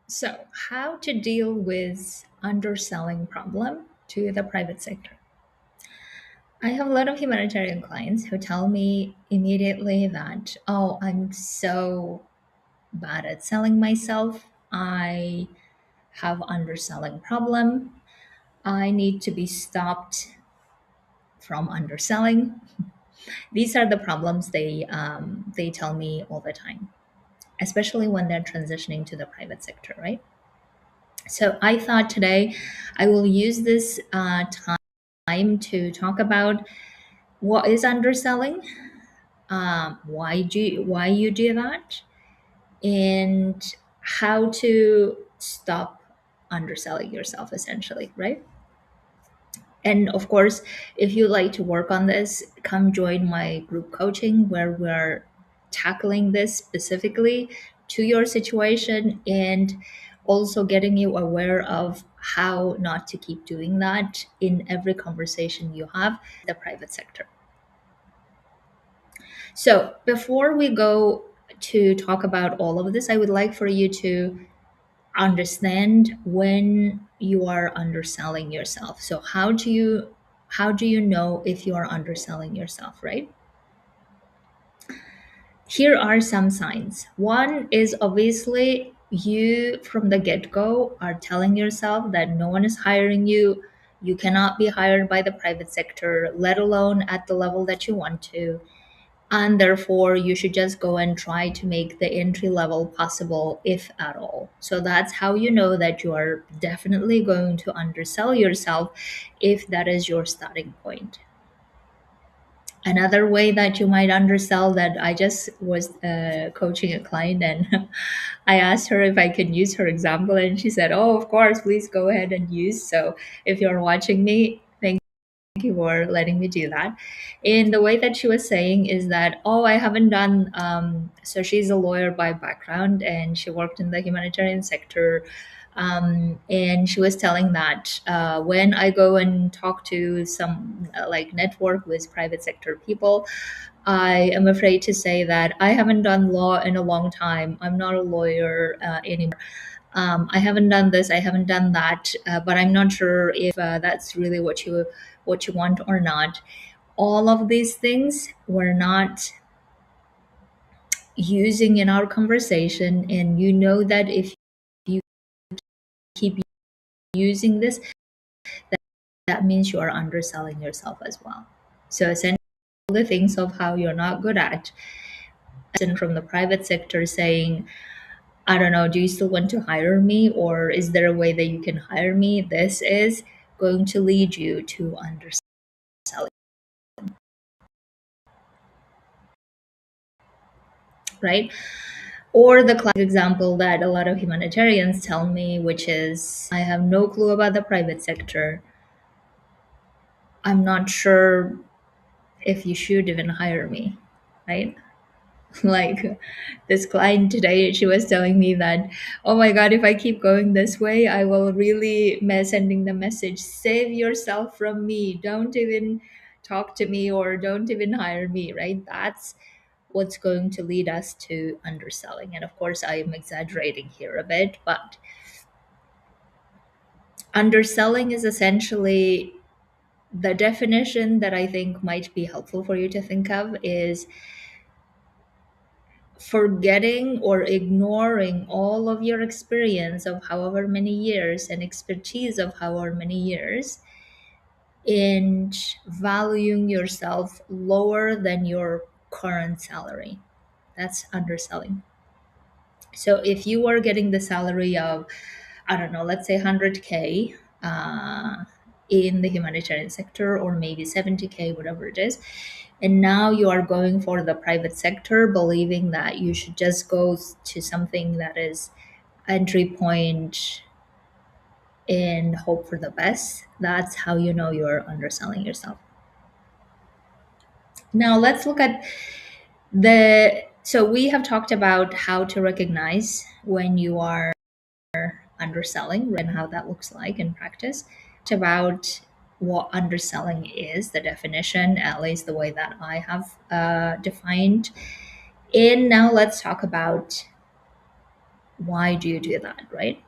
So, how to deal with underselling problem to the private sector? I have a lot of humanitarian clients who tell me immediately that, oh, I'm so bad at selling myself. I have underselling problem. I need to be stopped from underselling. These are the problems they tell me all the time, especially when they're transitioning to the private sector, right? So I thought today I will use this time to talk about what is underselling, why you do that, and how to stop underselling yourself, essentially, right? And of course, if you'd like to work on this, come join my group coaching where we're tackling this specifically to your situation and also getting you aware of how not to keep doing that in every conversation you have the private sector. So, before we go to talk about all of this, I would like for you to understand when you are underselling yourself. So how do you know if you are underselling yourself, right? Here are some signs. One is obviously you from the get-go are telling yourself that no one is hiring you. You cannot be hired by the private sector, let alone at the level that you want to, and therefore you should just go and try to make the entry level possible, if at all. So that's how you know that you are definitely going to undersell yourself, if that is your starting point. Another way that you might undersell, that I just was coaching a client, and I asked her if I could use her example, and she said, oh, of course, please go ahead and use. So if you're watching me, thank you for letting me do that. And the way that she was saying is that, oh, I haven't done, so she's a lawyer by background and she worked in the humanitarian sector. And she was telling that when I go and talk to some like network with private sector people, I am afraid to say that I haven't done law in a long time. I'm not a lawyer anymore. I haven't done this, I haven't done that, but I'm not sure if that's really what you want or not. All of these things we're not using in our conversation, and you know that if you keep using this, that, that means you are underselling yourself as well. So essentially, the things of how you're not good at, and from the private sector saying, I don't know, do you still want to hire me? Or is there a way that you can hire me? This is going to lead you to underselling, right? Or the classic example that a lot of humanitarians tell me, which is, I have no clue about the private sector. I'm not sure if you should even hire me, right? Like this client today, she was telling me that, oh my God, if I keep going this way, I will really sending the message, save yourself from me. Don't even talk to me or don't even hire me, right? That's what's going to lead us to underselling. And of course, I am exaggerating here a bit, but underselling is essentially the definition that I think might be helpful for you to think of is forgetting or ignoring all of your experience of however many years and expertise of however many years, and valuing yourself lower than your current salary. That's underselling. So if you are getting the salary of, I don't know, let's say 100K in the humanitarian sector, or maybe 70K, whatever it is, and now you are going for the private sector, believing that you should just go to something that is entry point and hope for the best. That's how you know you're underselling yourself. Now let's look at so we have talked about how to recognize when you are underselling and how that looks like in practice. About what underselling is, the definition, at least the way that I have defined. And now let's talk about Why do you do that, right?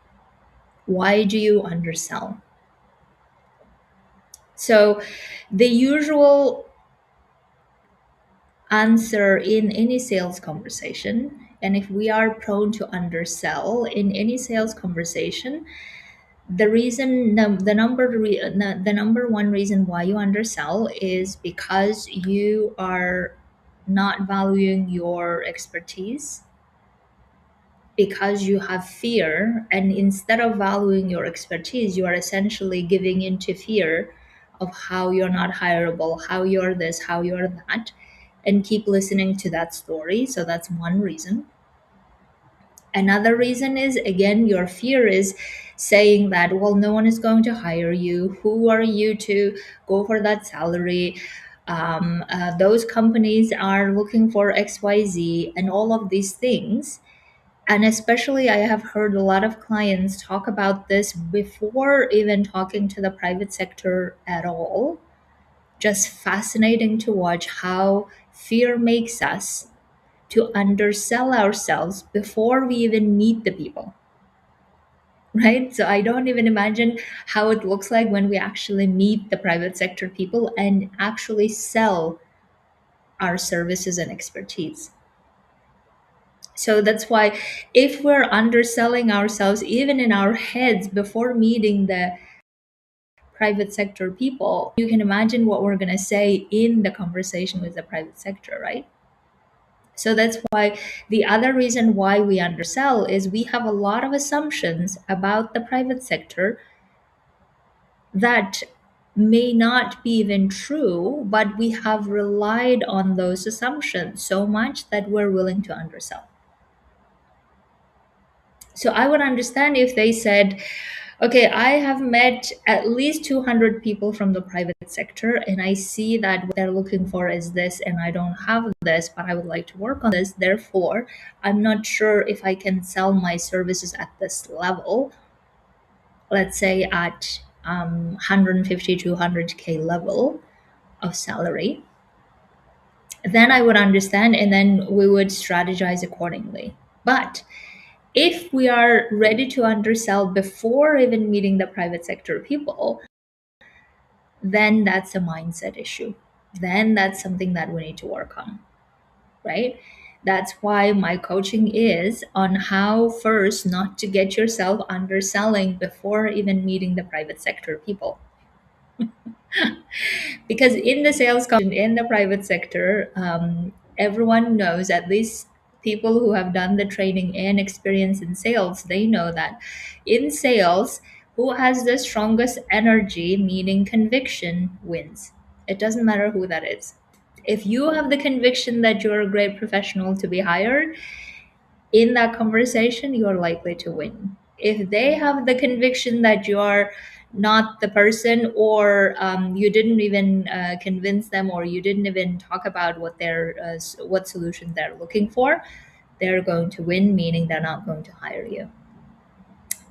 Why do you undersell? So the usual answer in any sales conversation, and if we are prone to undersell in any sales conversation, the reason the number one reason why you undersell is because you are not valuing your expertise, because you have fear, and instead of valuing your expertise, you are essentially giving into fear of how you're not hireable, how you're this, how you're that, and keep listening to that story. So that's one reason. Another reason is, again, your fear is saying that, well, no one is going to hire you. Who are you to go for that salary? Those companies are looking for XYZ and all of these things. And especially, I have heard a lot of clients talk about this before even talking to the private sector at all. Just fascinating to watch how fear makes us to undersell ourselves before we even meet the people, right? So I don't even imagine how it looks like when we actually meet the private sector people and actually sell our services and expertise. So that's why if we're underselling ourselves, even in our heads before meeting the private sector people, you can imagine what we're going to say in the conversation with the private sector, right? So that's why the other reason why we undersell is we have a lot of assumptions about the private sector that may not be even true, but we have relied on those assumptions so much that we're willing to undersell. So I would understand if they said, okay, I have met at least 200 people from the private sector, and I see that what they're looking for is this, and I don't have this, but I would like to work on this. Therefore, I'm not sure if I can sell my services at this level, let's say at 150 to 100K level of salary. Then I would understand, and then we would strategize accordingly. But if we are ready to undersell before even meeting the private sector people, then that's a mindset issue. Then that's something that we need to work on, right? That's why my coaching is on how first not to get yourself underselling before even meeting the private sector people. Because in the sales in the private sector, everyone knows, at least people who have done the training and experience in sales, they know that in sales, who has the strongest energy, meaning conviction, wins. It doesn't matter who that is. If you have the conviction that you're a great professional to be hired, in that conversation, you're likely to win. If they have the conviction that you're not the person, or you didn't even convince them, or you didn't even talk about what solution they're looking for, they're going to win, meaning they're not going to hire you.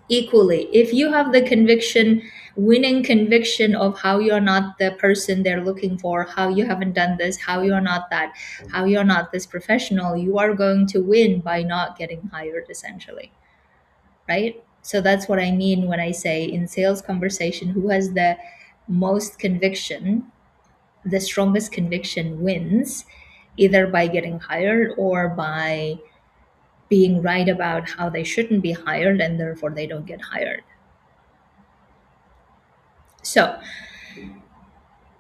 Equally, if you have the conviction, winning conviction of how you're not the person they're looking for, how you haven't done this, how you're not that, how you're not this professional, you are going to win by not getting hired, essentially, right? So that's what I mean when I say in sales conversation, who has the most conviction, the strongest conviction wins, either by getting hired or by being right about how they shouldn't be hired, and therefore they don't get hired. So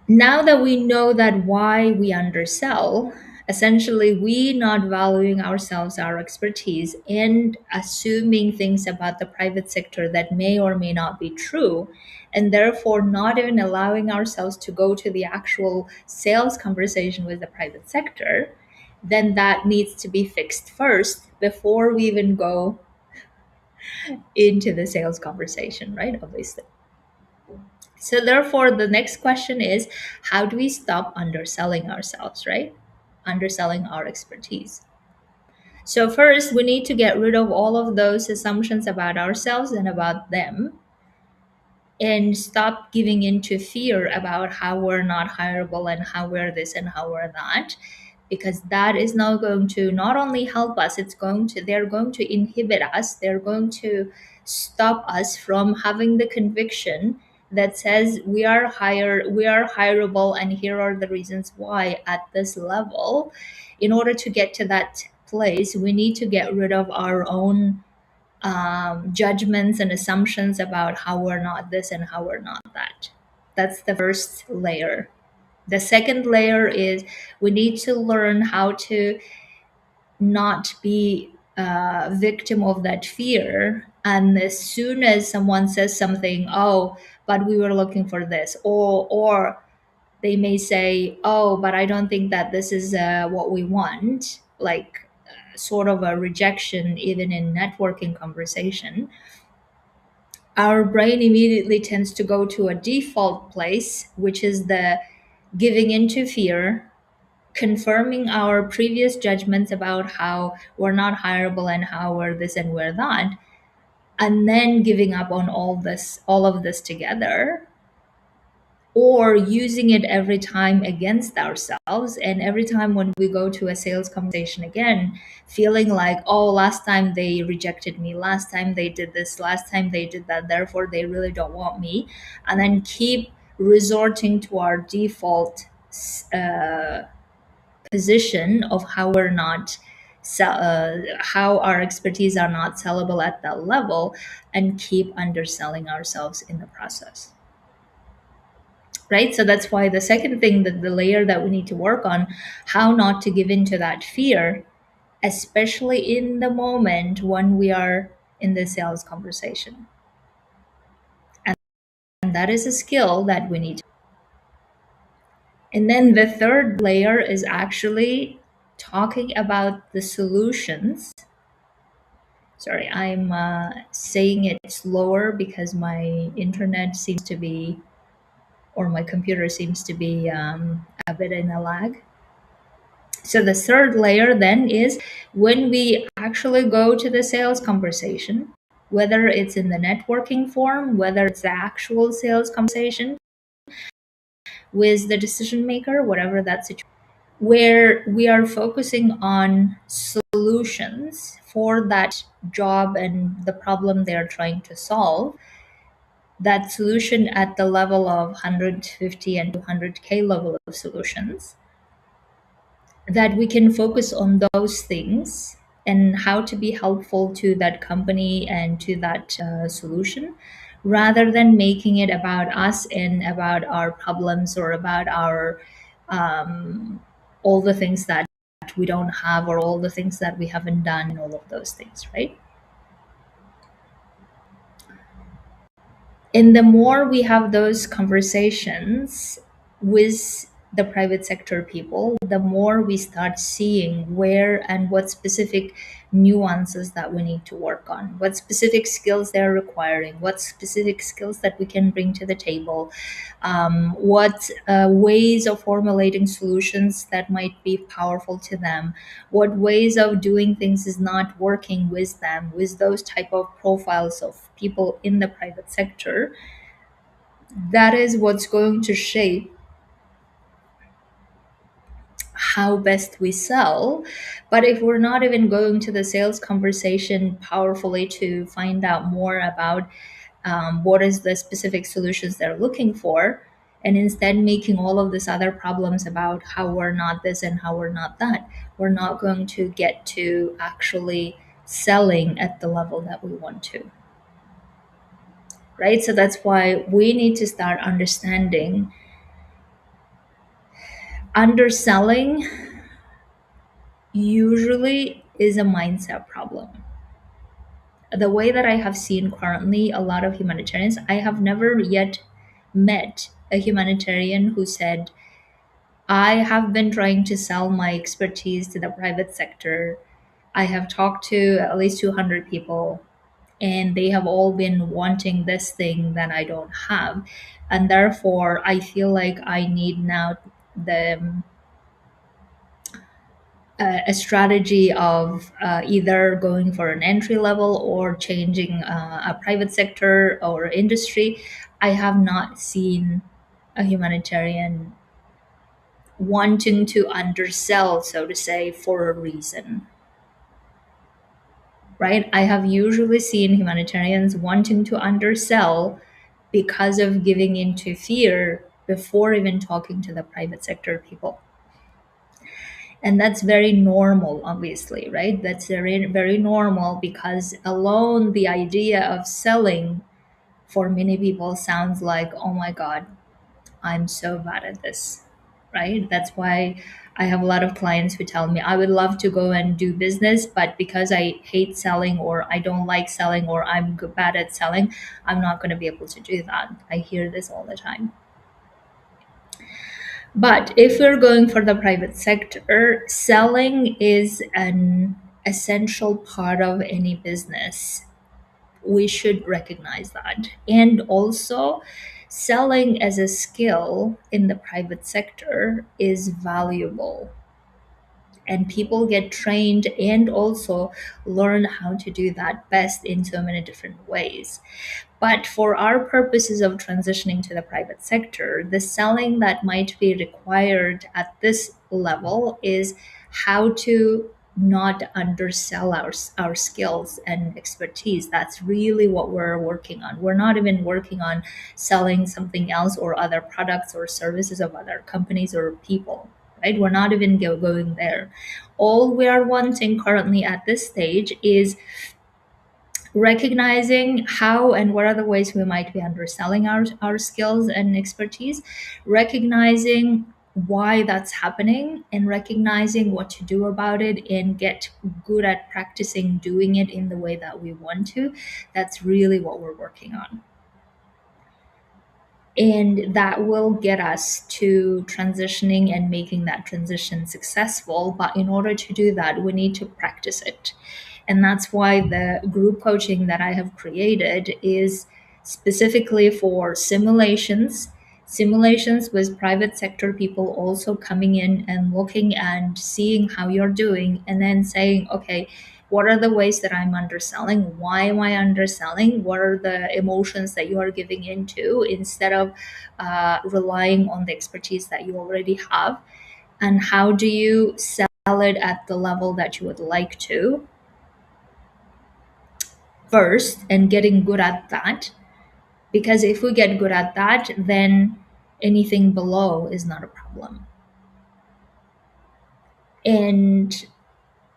now that we know that why we undersell, essentially we not valuing ourselves, our expertise, and assuming things about the private sector that may or may not be true, and therefore not even allowing ourselves to go to the actual sales conversation with the private sector, then that needs to be fixed first before we even go into the sales conversation, right? Obviously. So therefore, the next question is, how do we stop underselling ourselves, right? Underselling our expertise. So first, we need to get rid of all of those assumptions about ourselves and about them, and stop giving into fear about how we're not hireable and how we're this and how we're that. because that is now going to not only help us, they're going to inhibit us, they're going to stop us from having the conviction that says we are hireable, and here are the reasons why at this level. In order to get to that place, we need to get rid of our own judgments and assumptions about how we're not this and how we're not that. That's the first layer. The second layer is we need to learn how to not be a victim of that fear. And as soon as someone says something, oh, but we were looking for this, or they may say, oh, but I don't think that this is what we want, like sort of a rejection, even in networking conversation. Our brain immediately tends to go to a default place, which is the giving into fear, confirming our previous judgments about how we're not hireable and how we're this and we're that, and then giving up on all of this together, or using it every time against ourselves. And every time when we go to a sales conversation again, feeling like, oh, last time they rejected me, last time they did this, last time they did that, therefore they really don't want me. And then keep resorting to our default uh, position of how we're not how our expertise are not sellable at that level, and keep underselling ourselves in the process, right? So that's why the second thing, that the layer that we need to work on, how not to give in to that fear, especially in the moment when we are in the sales conversation. And that is a skill that we need. And then the third layer is actually talking about the solutions. Sorry, I'm saying it slower because my internet seems to be, or my computer seems to be a bit in a lag. So the third layer then is when we actually go to the sales conversation, whether it's in the networking form, whether it's the actual sales conversation with the decision maker, whatever that situation, where we are focusing on solutions for that job and the problem they're trying to solve. That solution at the level of 150 and 200K level of solutions, that we can focus on those things and how to be helpful to that company and to that solution, rather than making it about us and about our problems, or about our all the things that we don't have, or all the things that we haven't done, and all of those things, right? And the more we have those conversations with the private sector people, the more we start seeing where and what specific nuances that we need to work on, what specific skills they're requiring, what specific skills that we can bring to the table, what ways of formulating solutions that might be powerful to them, what ways of doing things is not working with them, with those type of profiles of people in the private sector. That is what's going to shape how best we sell. But if we're not even going to the sales conversation powerfully to find out more about what is the specific solutions they're looking for, and instead making all of these other problems about how we're not this and how we're not that, we're not going to get to actually selling at the level that we want to, right? So that's why we need to start understanding underselling usually is a mindset problem. The way that I have seen currently a lot of humanitarians, I have never yet met a humanitarian who said, I have been trying to sell my expertise to the private sector. I have talked to at least 200 people, and they have all been wanting this thing that I don't have. And therefore, I feel like I need now the a strategy of either going for an entry level or changing a private sector or industry. I have not seen a humanitarian wanting to undersell, so to say, for a reason, right? I have usually seen humanitarians wanting to undersell because of giving into fear before even talking to the private sector people. And that's very normal, obviously, right? That's very, very normal because alone the idea of selling for many people sounds like, oh my God, I'm so bad at this, right? That's why I have a lot of clients who tell me, I would love to go and do business, but because I hate selling or I don't like selling or I'm bad at selling, I'm not going to be able to do that. I hear this all the time. But if we're going for the private sector, selling is an essential part of any business. We should recognize that. And also, selling as a skill in the private sector is valuable. And people get trained and also learn how to do that best in so many different ways. But for our purposes of transitioning to the private sector, the selling that might be required at this level is how to not undersell our skills and expertise. That's really what we're working on. We're not even working on selling something else or other products or services of other companies or people, right? We're not even going there. All we are wanting currently at this stage is recognizing how and what are the ways we might be underselling our skills and expertise, recognizing why that's happening and recognizing what to do about it and get good at practicing doing it in the way that we want to. That's really what we're working on. And that will get us to transitioning and making that transition successful. But in order to do that, we need to practice it. And that's why the group coaching that I have created is specifically for simulations. Simulations with private sector people also coming in and looking and seeing how you're doing, and then saying, okay, what are the ways that I'm underselling? Why am I underselling? What are the emotions that you are giving into instead of relying on the expertise that you already have? And how do you sell it at the level that you would like to first, and getting good at that? Because if we get good at that, then anything below is not a problem. And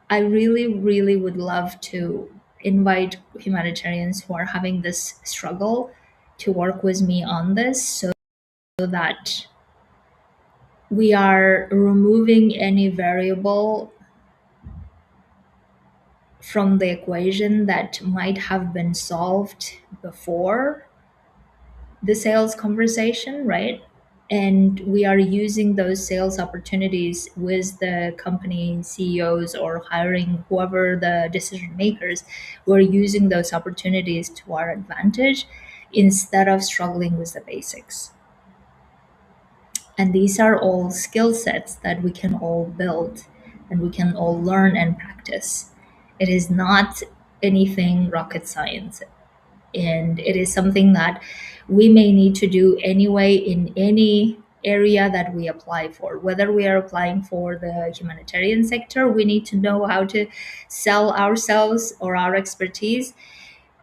I really, really would love to invite humanitarians who are having this struggle to work with me on this so that we are removing any variable from the equation that might have been solved before the sales conversation, right? And we are using those sales opportunities with the company CEOs or hiring whoever the decision makers. We're using those opportunities to our advantage instead of struggling with the basics. And these are all skill sets that we can all build and we can all learn and practice. It is not anything rocket science, and it is something that we may need to do anyway in any area that we apply for. Whether we are applying for the humanitarian sector, we need to know how to sell ourselves or our expertise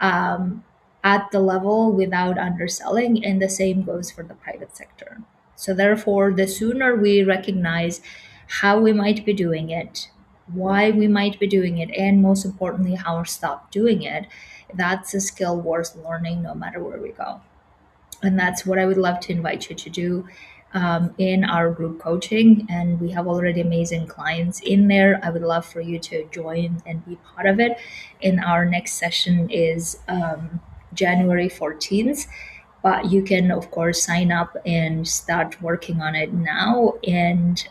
um, at the level without underselling, and the same goes for the private sector. So therefore, the sooner we recognize how we might be doing it, why we might be doing it, and most importantly, how to stop doing it, that's a skill worth learning no matter where we go. And that's what I would love to invite you to do in our group coaching. And we have already amazing clients in there. I would love for you to join and be part of it. And our next session is January 14th. But you can, of course, sign up and start working on it now. And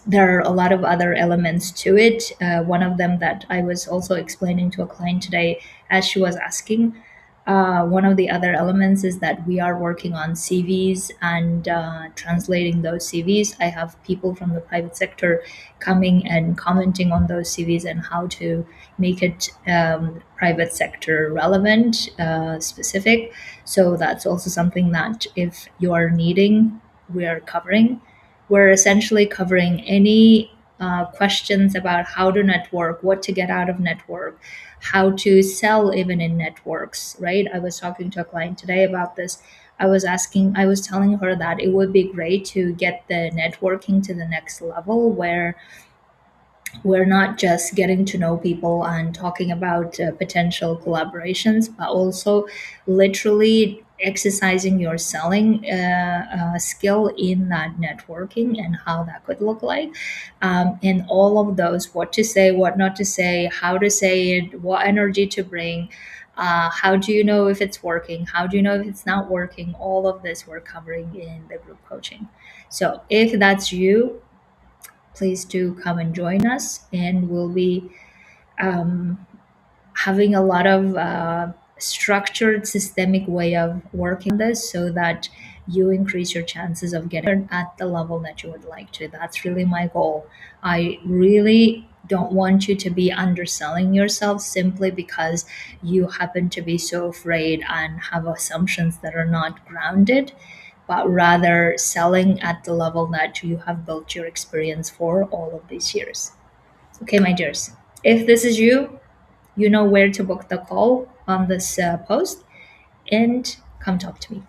there are a lot of other elements to it. One of them that I was also explaining to a client today as she was asking. One of the other elements is that we are working on CVs and translating those CVs. I have people from the private sector coming and commenting on those CVs and how to make it private sector relevant, specific. So that's also something that if you are needing, we are covering. we're essentially covering any questions about how to network, what to get out of network, how to sell even in networks, right? I was talking to a client today about this. I was telling her that it would be great to get the networking to the next level where we're not just getting to know people and talking about potential collaborations, but also literally exercising your selling skill in that networking and how that could look like. And all of those, what to say, what not to say, how to say it, what energy to bring. How do you know if it's working? How do you know if it's not working? All of this we're covering in the group coaching. So if that's you, please do come and join us, and we'll be um, having a lot of structured systemic way of working this so that you increase your chances of getting at the level that you would like to. That's really my goal. I really don't want you to be underselling yourself simply because you happen to be so afraid and have assumptions that are not grounded, but rather selling at the level that you have built your experience for all of these years. Okay, my dears. If this is you, you know where to book the call on this post, and come talk to me.